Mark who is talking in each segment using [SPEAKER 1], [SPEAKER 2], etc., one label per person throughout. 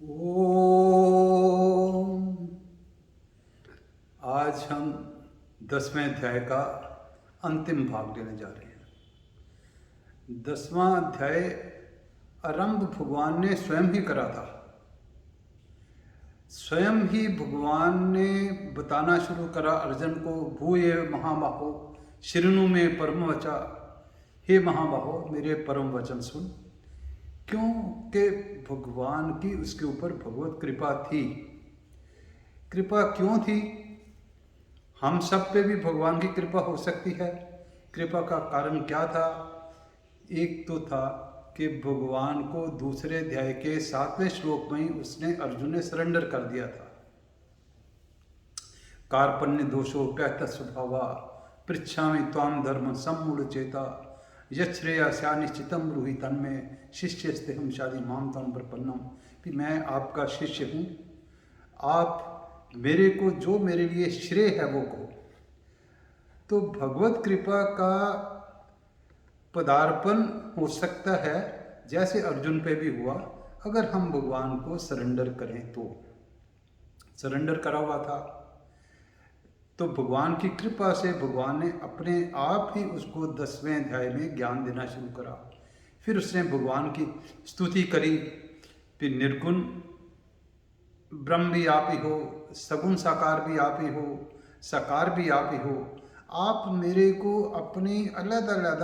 [SPEAKER 1] ओम। आज हम 10वें अध्याय का अंतिम भाग लेने जा रहे हैं। 10वां अध्याय आरंभ भगवान ने स्वयं ही करा था। स्वयं ही भगवान ने बताना शुरू करा अर्जुन को, भूये महाबाहो शृणु में परम वचा। हे महाबाहो, मेरे परम वचन सुन। क्यों कि भगवान की उसके ऊपर भगवत कृपा थी। कृपा क्यों थी? हम सब पे भी भगवान की कृपा हो सकती है। कृपा का कारण क्या था? एक तो था कि भगवान को दूसरे अध्याय के 7वें श्लोक में ही उसने अर्जुन ने सरेंडर कर दिया था। कार्पण्य दोषो प्यक्त स्वभावा पृच्छामि त्वाम धर्म सम्मूढ़ चेता यश्रेया निश्चितम ब्रूहि तन्में शिष्यस्ते हम शादी माम तम प्रपन्नम। कि मैं आपका शिष्य हूँ, आप मेरे को जो मेरे लिए श्रेय है वो कहो। तो भगवत कृपा का पदार्पण हो सकता है जैसे अर्जुन पे भी हुआ, अगर हम भगवान को सरेंडर करें तो। सरेंडर करा हुआ था तो भगवान की कृपा से भगवान ने अपने आप ही उसको 10वें अध्याय में ज्ञान देना शुरू करा। फिर उसने भगवान की स्तुति करी। फिर निर्गुण ब्रह्म भी आप ही हो, सगुण साकार भी आप ही हो, साकार भी आप ही हो। आप मेरे को अपनी अलग अलग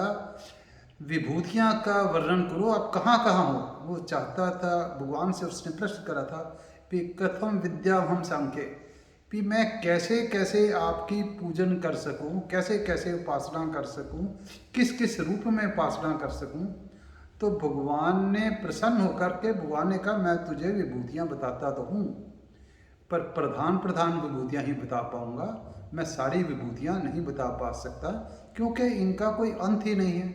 [SPEAKER 1] विभूतियाँ का वर्णन करो, आप कहाँ कहाँ हो। वो चाहता था, भगवान से उसने प्रश्न करा था कि कथम विद्या हम सांख्य, कि मैं कैसे कैसे आपकी पूजन कर सकूं, कैसे कैसे उपासना कर सकूं, किस किस रूप में उपासना कर सकूं। तो भगवान ने प्रसन्न होकर के भगवान ने कहा, मैं तुझे विभूतियाँ बताता तो हूँ, पर प्रधान प्रधान विभूतियाँ ही बता पाऊँगा, मैं सारी विभूतियाँ नहीं बता पा सकता, क्योंकि इनका कोई अंत ही नहीं है।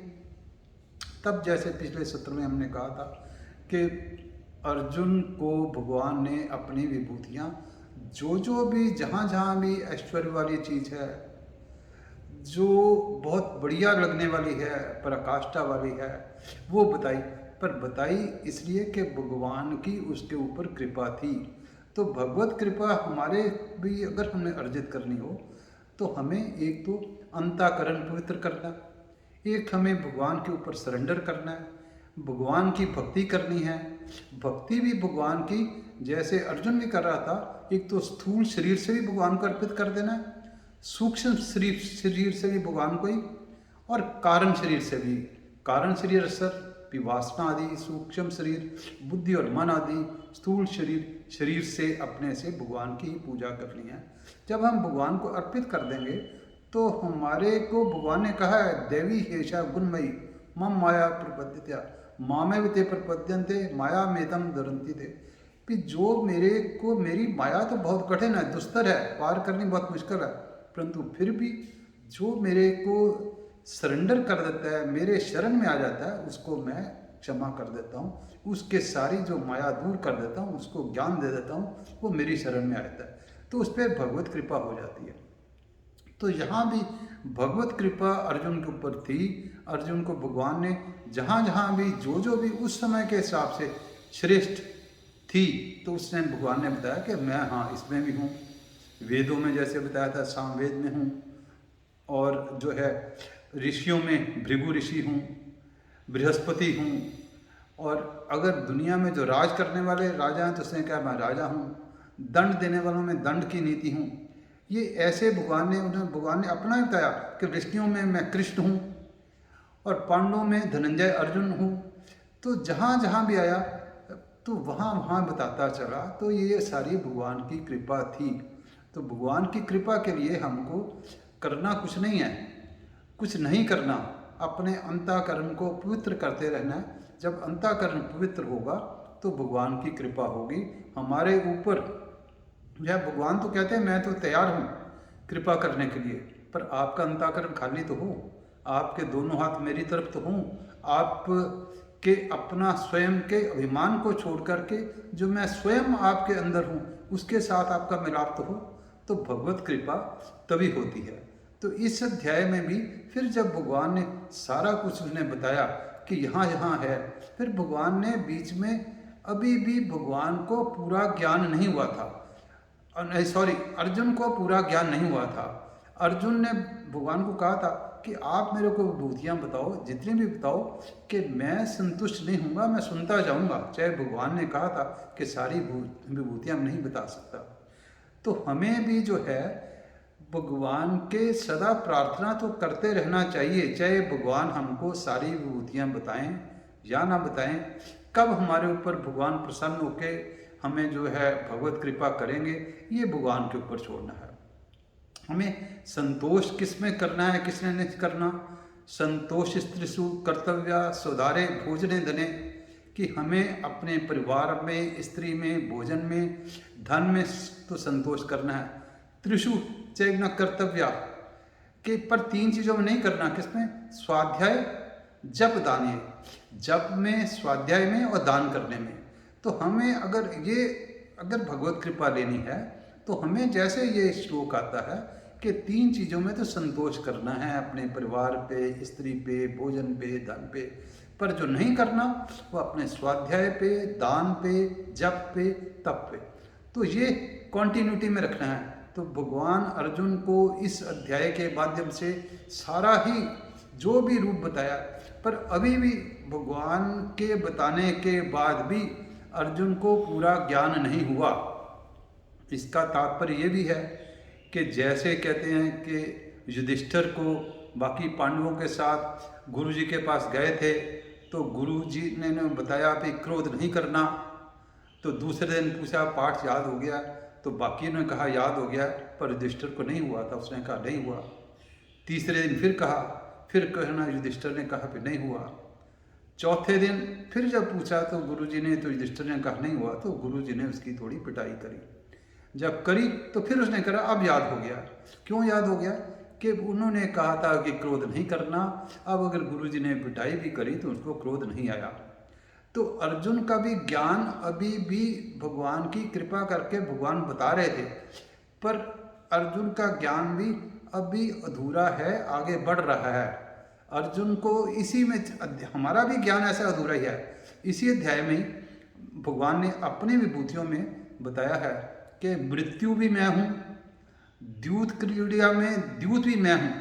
[SPEAKER 1] तब जैसे पिछले सत्र में हमने कहा था कि अर्जुन को भगवान ने अपनी विभूतियाँ जो जो भी जहाँ जहाँ भी ऐश्वर्य वाली चीज़ है, जो बहुत बढ़िया लगने वाली है, पराकाष्ठा वाली है, वो बताई। पर बताई इसलिए कि भगवान की उसके ऊपर कृपा थी। तो भगवत कृपा हमारे भी अगर हमें अर्जित करनी हो तो हमें एक तो अंतःकरण पवित्र करना, एक हमें भगवान के ऊपर सरेंडर करना है, भगवान की भक्ति करनी है। भक्ति भी भगवान की, जैसे अर्जुन भी कर रहा था, एक तो स्थूल शरीर से भी भगवान को अर्पित कर देना है, सूक्ष्म शरीर से भी भगवान को ही, और कारण शरीर से भी। कारण शरीर सर वासना आदि, सूक्ष्म शरीर बुद्धि और मन आदि, स्थूल शरीर से अपने से भगवान की ही पूजा करनी है। जब हम भगवान को अर्पित कर देंगे तो हमारे को भगवान ने कहा है, देवी हेशा गुणमयी मम माया प्रपद्यत्या मामे विते प्रपद्यन्ते माया मेतम दरंती थे। कि जो मेरे को, मेरी माया तो बहुत कठिन है, दुस्तर है, पार करनी बहुत मुश्किल है, परंतु फिर भी जो मेरे को सरेंडर कर देता है, मेरे शरण में आ जाता है, उसको मैं क्षमा कर देता हूँ, उसके सारी जो माया दूर कर देता हूँ, उसको ज्ञान दे देता हूँ, वो मेरी शरण में आ जाता है, तो उस पर भगवत कृपा हो जाती है। तो यहाँ भी भगवत कृपा अर्जुन के ऊपर थी। अर्जुन को भगवान ने जहाँ जहाँ भी जो भी उस समय के हिसाब से श्रेष्ठ थी, तो उसने भगवान ने बताया कि मैं हाँ इसमें भी हूँ। वेदों में जैसे बताया था सामवेद में हूँ, और जो है ऋषियों में भृगु ऋषि हूँ, बृहस्पति हूँ, और अगर दुनिया में जो राज करने वाले राजा हैं तो उसने कहा मैं राजा हूँ, दंड देने वालों में दंड की नीति हूँ। ये ऐसे भगवान ने अपना ही बताया कि ऋषियों में मैं कृष्ण हूँ और पांडवों में धनंजय अर्जुन हूँ। तो जहाँ जहाँ भी आया तो वहाँ वहाँ बताता चला। तो ये सारी भगवान की कृपा थी। तो भगवान की कृपा के लिए हमको करना कुछ नहीं है, कुछ नहीं करना, अपने अंतःकरण को पवित्र करते रहना है। जब अंतःकरण पवित्र होगा तो भगवान की कृपा होगी हमारे ऊपर। यह भगवान तो कहते हैं मैं तो तैयार हूँ कृपा करने के लिए, पर आपका अंतःकरण खाली तो हो, आपके दोनों हाथ मेरी तरफ तो हों, आप के अपना स्वयं के अभिमान को छोड़ करके जो मैं स्वयं आपके अंदर हूँ उसके साथ आपका मिलाप तो हो, तो भगवत कृपा तभी होती है। तो इस अध्याय में भी फिर जब भगवान ने सारा कुछ उन्हें बताया कि यहाँ यहाँ है, फिर भगवान ने बीच में अभी भी भगवान को पूरा ज्ञान नहीं हुआ था। नहीं सॉरी, अर्जुन को पूरा ज्ञान नहीं हुआ था। अर्जुन ने भगवान को कहा था कि आप मेरे को विभूतियाँ बताओ, जितनी भी बताओ, कि मैं संतुष्ट नहीं हूँगा, मैं सुनता जाऊँगा। चाहे भगवान ने कहा था कि सारी विभूतियाँ नहीं बता सकता। तो हमें भी जो है भगवान के सदा प्रार्थना तो करते रहना चाहिए, चाहे भगवान हमको सारी विभूतियाँ बताएं या ना बताएं। कब हमारे ऊपर भगवान प्रसन्न होके हमें जो है भगवत कृपा करेंगे, ये भगवान के ऊपर छोड़ना है। हमें संतोष किस में करना है, किसने नहीं करना। संतोष स्त्रीषु कर्तव्या सुधारे भोजने धने, कि हमें अपने परिवार में, स्त्री में, भोजन में, धन में तो संतोष करना है। त्रिषु चैग्न कर्तव्या, कि पर 3 चीज़ों में नहीं करना। किसमें? स्वाध्याय, जप, दान। जप में, स्वाध्याय में और दान करने में। तो हमें अगर भगवत कृपा लेनी है तो हमें जैसे ये श्लोक आता है कि 3 चीज़ों में तो संतोष करना है, अपने परिवार पे, स्त्री पे, भोजन पे, धन पे। पर जो नहीं करना वो अपने स्वाध्याय पे, दान पे, जप पे, तप पे। तो ये कॉन्टिन्यूटी में रखना है। तो भगवान अर्जुन को इस अध्याय के माध्यम से सारा ही जो भी रूप बताया, पर अभी भी भगवान के बताने के बाद भी अर्जुन को पूरा ज्ञान नहीं हुआ। इसका तात्पर्य ये भी है कि जैसे कहते हैं कि युधिष्ठिर को बाकी पांडवों के साथ गुरु जी के पास गए थे, तो गुरु जी ने बताया कि क्रोध नहीं करना। तो दूसरे दिन पूछा पाठ याद हो गया, तो बाकी ने कहा याद हो गया, पर युधिष्ठिर को नहीं हुआ था। उसने कहा नहीं हुआ। तीसरे दिन फिर कहा, फिर कहना युधिष्ठिर ने कहा फिर नहीं हुआ। चौथे दिन फिर जब पूछा तो गुरुजी ने, तो युधिष्ठिर ने कहा नहीं हुआ। तो गुरुजी ने उसकी थोड़ी पिटाई करी। जब करी तो फिर उसने कहा अब याद हो गया। क्यों याद हो गया? कि उन्होंने कहा था कि क्रोध नहीं करना। अब अगर गुरुजी ने पिटाई भी करी तो उसको क्रोध नहीं आया। तो अर्जुन का भी ज्ञान अभी भी भगवान की कृपा करके भगवान बता रहे थे, पर अर्जुन का ज्ञान भी अभी अधूरा है, आगे बढ़ रहा है। अर्जुन को इसी में, हमारा भी ज्ञान ऐसा अधूरा ही है। इसी अध्याय में ही भगवान ने अपनी विभूतियों में बताया है कि मृत्यु भी मैं हूँ, द्यूत क्रिया में द्यूत भी मैं हूँ।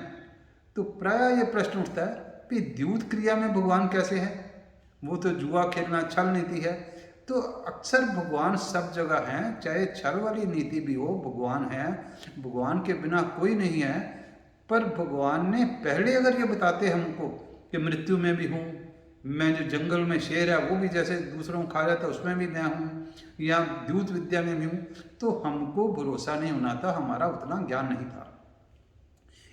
[SPEAKER 1] तो प्राय ये प्रश्न उठता है कि द्यूत क्रिया में भगवान कैसे है? वो तो जुआ खेलना, छल नीति है। तो अक्सर भगवान सब जगह हैं, चाहे छल वाली नीति भी हो, भगवान है। भगवान के बिना कोई नहीं है। पर भगवान ने पहले अगर ये बताते हमको कि मृत्यु में भी हूँ, मैं जो जंगल में शेर है वो भी जैसे दूसरों को खा जाता उसमें भी मैं हूँ, या द्यूत विद्या में भी हूँ, तो हमको भरोसा नहीं होना था, हमारा उतना ज्ञान नहीं था।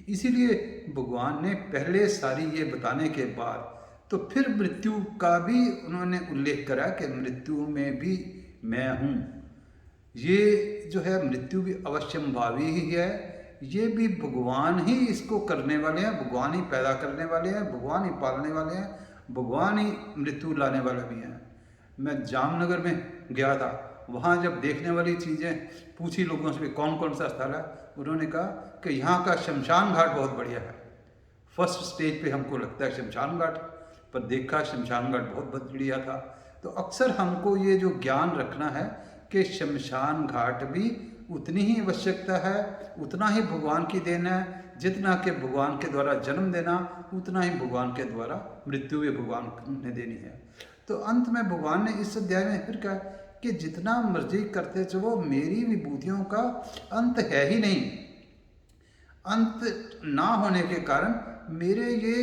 [SPEAKER 1] इसीलिए भगवान ने पहले सारी ये बताने के बाद तो फिर मृत्यु का भी उन्होंने उल्लेख करा कि मृत्यु में भी मैं हूँ। ये जो है मृत्यु भी अवश्यंभावी ही है। ये भी भगवान ही इसको करने वाले हैं, भगवान ही पैदा करने वाले हैं, भगवान ही पालने वाले हैं, भगवान ही मृत्यु लाने वाले भी हैं। मैं जामनगर में गया था, वहाँ जब देखने वाली चीज़ें पूछी लोगों से कौन कौन सा स्थल है, उन्होंने कहा कि यहाँ का शमशान घाट बहुत बढ़िया है। फर्स्ट स्टेज पे हमको लगता है शमशान घाट, पर देखा शमशान घाट बहुत बढ़िया था। तो अक्सर हमको ये जो ज्ञान रखना है कि शमशान घाट भी उतनी ही आवश्यकता है, उतना ही भगवान की देन है, जितना कि भगवान के द्वारा जन्म देना, उतना ही भगवान के द्वारा मृत्यु भी भगवान ने देनी है। तो अंत में भगवान ने इस अध्याय में फिर कहा कि जितना मर्जी करते चलो, मेरी विभूतियों का अंत है ही नहीं। अंत ना होने के कारण मेरे ये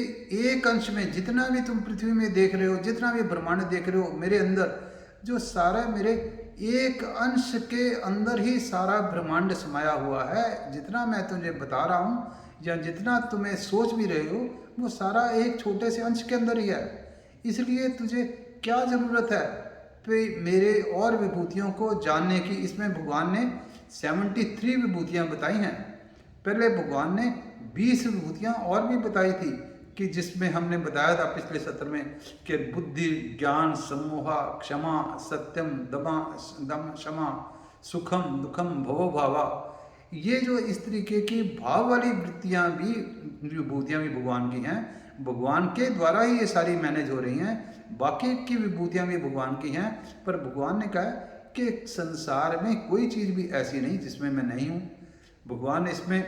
[SPEAKER 1] एक अंश में, जितना भी तुम पृथ्वी में देख रहे हो, जितना भी ब्रह्मांड देख रहे हो, मेरे अंदर जो सारा, मेरे एक अंश के अंदर ही सारा ब्रह्मांड समाया हुआ है। जितना मैं तुझे बता रहा हूँ या जितना तुम्हें सोच भी रहे हो, वो सारा एक छोटे से अंश के अंदर ही है। इसलिए तुझे क्या ज़रूरत है मेरे और विभूतियों को जानने की? इसमें भगवान ने 73 विभूतियाँ बताई हैं। पहले भगवान ने 20 विभूतियाँ और भी बताई थी, कि जिसमें हमने बताया था पिछले सत्र में कि बुद्धि, ज्ञान, सम्मोहा, क्षमा, सत्यम, दम, क्षमा, सुखम, दुखम, भवो भावा। ये जो इस तरीके की भाव वाली वृत्तियाँ भी, विभूतियाँ भी भगवान की हैं, भगवान के द्वारा ही ये सारी मैनेज हो रही हैं। बाकी की विभूतियाँ भी भगवान की हैं, पर भगवान ने कहा कि संसार में कोई चीज़ भी ऐसी नहीं जिसमें मैं नहीं हूँ। भगवान इसमें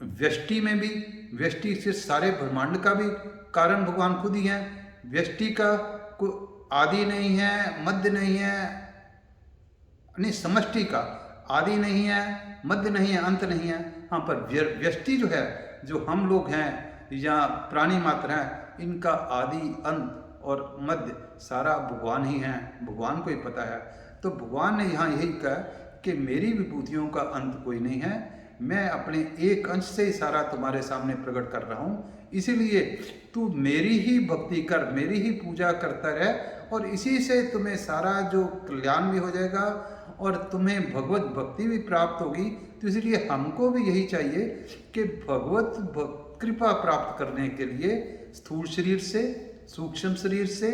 [SPEAKER 1] व्यष्टि में भी, व्यष्टि से सारे ब्रह्मांड का भी कारण भगवान खुद ही है। व्यष्टि का कोई आदि नहीं है, मध्य नहीं है, नहीं समष्टि का आदि नहीं है, मध्य नहीं है, अंत नहीं है। हाँ, पर व्यष्टि जो है, जो हम लोग हैं या प्राणी मात्र हैं, इनका आदि अंत और मध्य सारा भगवान ही है, भगवान को ही पता है। तो भगवान ने यहाँ यही कहा कि मेरी विभूतियों का अंत कोई नहीं है, मैं अपने एक अंश से ही सारा तुम्हारे सामने प्रकट कर रहा हूँ, इसीलिए तू मेरी ही भक्ति कर, मेरी ही पूजा करता रह, और इसी से तुम्हें सारा जो कल्याण भी हो जाएगा और तुम्हें भगवत भक्ति भी प्राप्त होगी। तो इसलिए हमको भी यही चाहिए कि भगवत कृपा प्राप्त करने के लिए स्थूल शरीर से, सूक्ष्म शरीर से,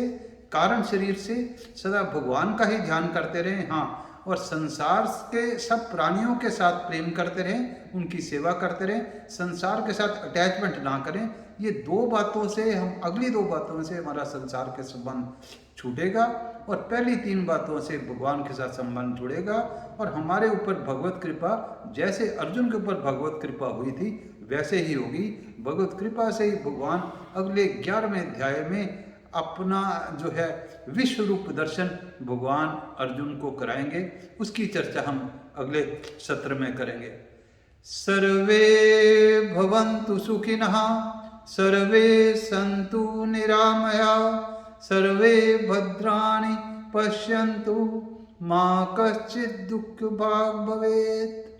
[SPEAKER 1] कारण शरीर से सदा भगवान का ही ध्यान करते रहें। हाँ, और संसार के सब प्राणियों के साथ प्रेम करते रहें, उनकी सेवा करते रहें, संसार के साथ अटैचमेंट ना करें। ये दो बातों से हम, अगली दो बातों से हमारा संसार के संबंध छूटेगा और पहली तीन बातों से भगवान के साथ संबंध जुड़ेगा। और हमारे ऊपर भगवत कृपा, जैसे अर्जुन के ऊपर भगवत कृपा हुई थी, वैसे ही होगी। भगवत कृपा से ही भगवान अगले 11वें अध्याय में अपना जो है विश्व रूप दर्शन भगवान अर्जुन को कराएंगे। उसकी चर्चा हम अगले सत्र में करेंगे। सर्वे भवन्तु सुखिनः, सर्वे सन्तु निरामया, सर्वे भद्राणि पश्यन्तु मा कश्चित् दुःखभाग् भवेत्।